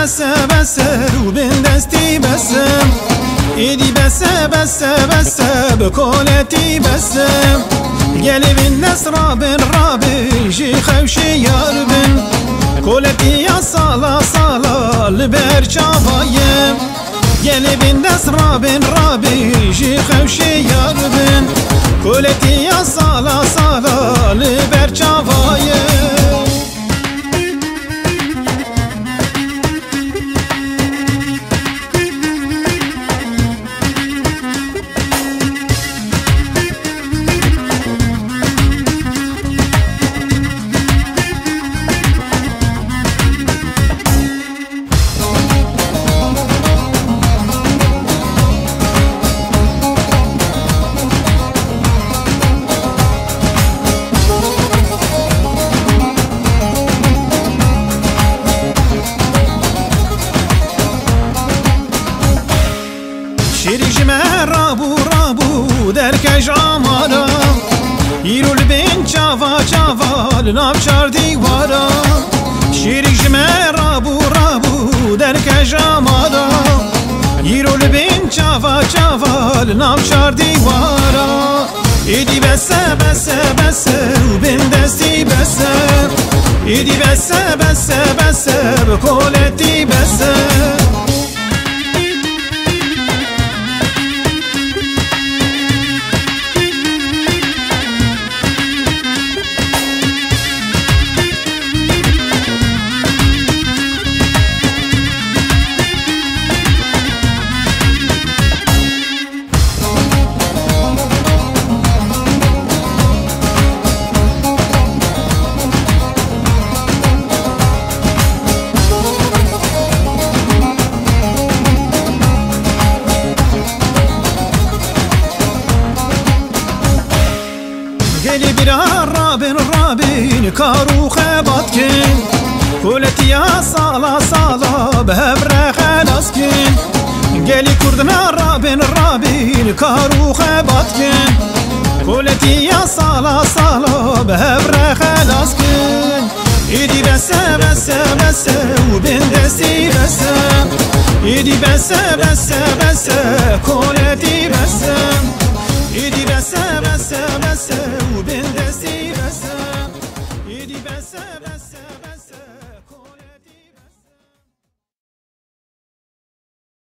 بسه بسه رو بین دستی بسه ایدی بسه بسه بسه بکولتی بسه گلی بین دست رابن جی خوشی یار بین کولتی یا سالا سالا لبر چاوایم گلی بین دست رابن جی خوشی یار بین کولتی یا سالا سالا لبر چاوایم شیریج من رابو درکش آمادا ایرول بین چاوا لناب چار دیوارا شیریج من رابو درکش آمادا ایرول بین چاوا لناب چار دیوارا ایدی بسه بسه بسه و بین دستی بسه ایدی بسه بسه بسه بکولتی بسه گلی بیرا رابن کارو خبات کن کولتی یا سالا به هفره خلاص کن گلی کردنا رابن کارو خبات کن کولتی یا سالا به هفره خلاص کن ایدی بسه بسه بسه و بین دستی بسه ایدی بسه بسه بسه کولتی بسه ایدی بسه بسه بسه و بین دستی بسه ایدی بسه